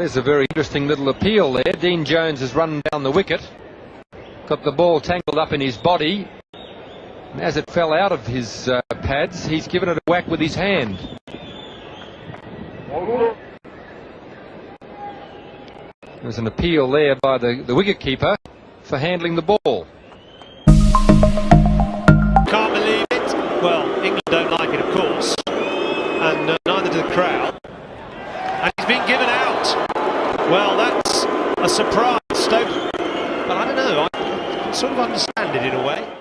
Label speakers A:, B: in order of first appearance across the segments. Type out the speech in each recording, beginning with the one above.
A: There's a very interesting little appeal there. Dean Jones has run down the wicket, got the ball tangled up in his body. And as it fell out of his pads, he's given it a whack with his hand. There's an appeal there by the wicket-keeper for handling the ball.
B: Can't believe it. Well, England don't like it, of course, and neither do the crowd. And he's been given out. Well, that's a surprise, Stoke. But I don't know, I can sort of understand it in a way.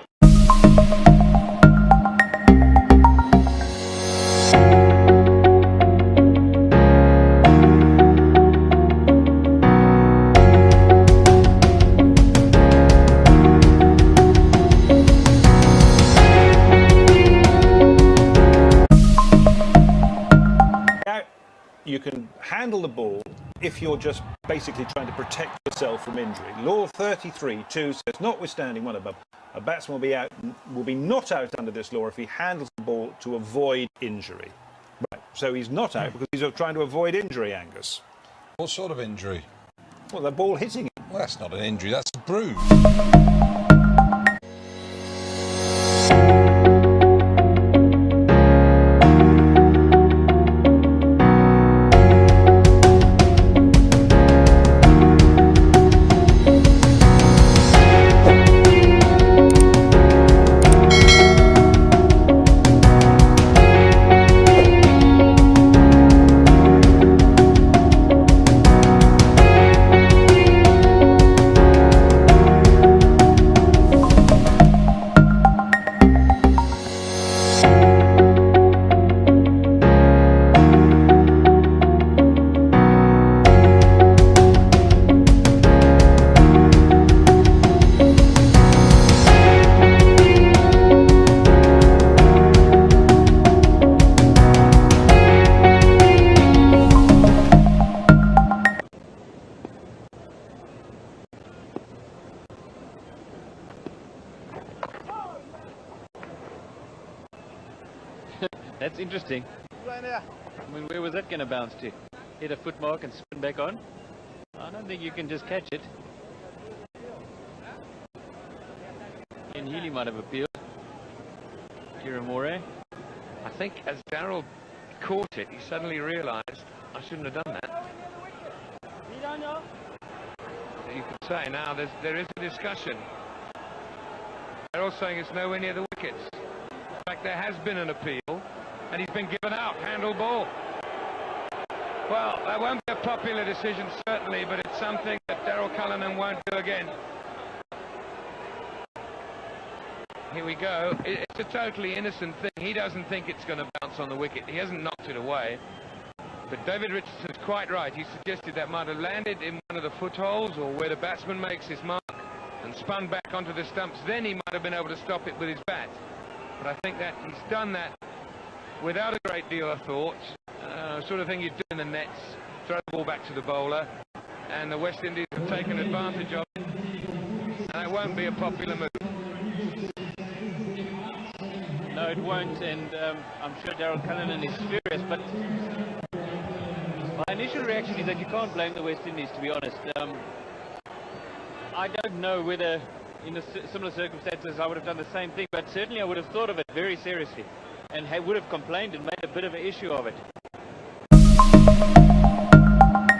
C: You can handle the ball if you're just basically trying to protect yourself from injury. Law 33(2) says, notwithstanding one above, a batsman will be not out under this law if he handles the ball to avoid injury. Right, so he's not out because he's trying to avoid injury, Angus.
D: What sort of injury?
C: Well, the ball hitting him.
D: Well, that's not an injury, that's a bruise.
E: That's interesting. I mean, where was that going to bounce to? Hit a footmark and spin back on? I don't think you can just catch it. Ian Healy might have appealed. Kieran Moray.
A: I think as Darrell caught it, he suddenly realised, I shouldn't have done that. You could say now there is a discussion. Darrell's saying it's nowhere near the wickets. In fact, there has been an appeal, and he's been given out, handle ball. Well, that won't be a popular decision, certainly, but it's something that Darrell Cullinan won't do again. Here we go. It's a totally innocent thing. He doesn't think it's going to bounce on the wicket. He hasn't knocked it away. But David Richardson's quite right. He suggested that might have landed in one of the footholes or where the batsman makes his mark and spun back onto the stumps. Then he might have been able to stop it with his bat. But I think that he's done that without a great deal of thought. Sort of thing you'd do in the nets, throw the ball back to the bowler, and the West Indies have taken advantage of it. And it won't be a popular move.
E: No, it won't, and I'm sure Darrell Cullinan is furious, but my initial reaction is that you can't blame the West Indies, to be honest. I don't know whether in similar circumstances I would have done the same thing, but certainly I would have thought of it very seriously and would have complained and made a bit of an issue of it.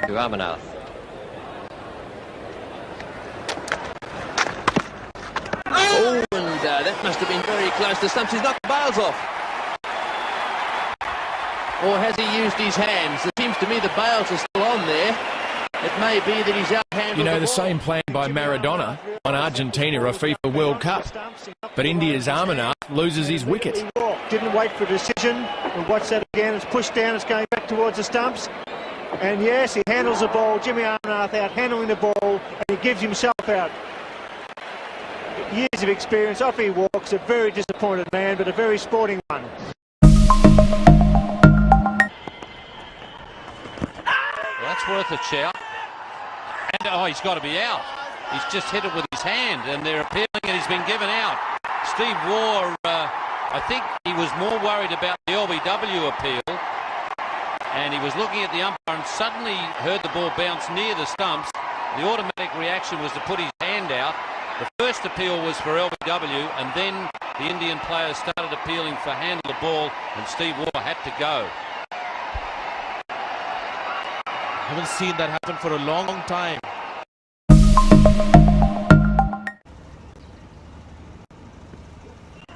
F: To Amarnath. Oh, and that must have been very close to stumps. He's knocked the bails off. Or has he used his hands? It seems to me the bails are still on there. It may be that he's outhandled.
G: You know, the same plan by Maradona on Argentina, a FIFA World Cup. But India's Amarnath loses his wicket.
H: He walked, didn't wait for a decision. We'll watch that again. It's pushed down, it's going back towards the stumps. And yes, he handles the ball. Jimmy Amarnath out handling the ball, and he gives himself out. Years of experience, off he walks. A very disappointed man, but a very sporting one.
I: Well, that's worth a shout. And oh, he's got to be out. He's just hit it with his hand, and they're appealing, and he's been given out. Steve Waugh, I think he was more worried about the LBW appeal and he was looking at the umpire and suddenly heard the ball bounce near the stumps. The automatic reaction was to put his hand out. The first appeal was for LBW, and then the Indian players started appealing for handle the ball, and Steve Waugh had to go.
J: Haven't seen that happen for a long time.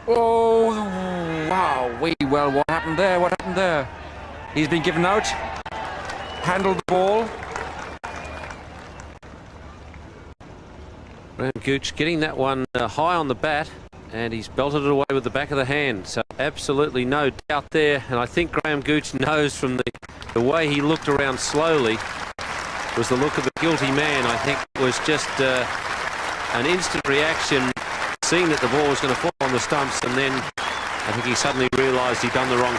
K: Oh, wow. Well, what happened there? What happened there? He's been given out. Handled the ball.
L: Graham Gooch getting that one high on the bat, and he's belted it away with the back of the hand. So absolutely no doubt there. And I think Graham Gooch knows from the way he looked around slowly was the look of the guilty man. I think it was just an instant reaction, seeing that the ball was going to fall on the stumps, and then I think he suddenly realised he'd done the wrong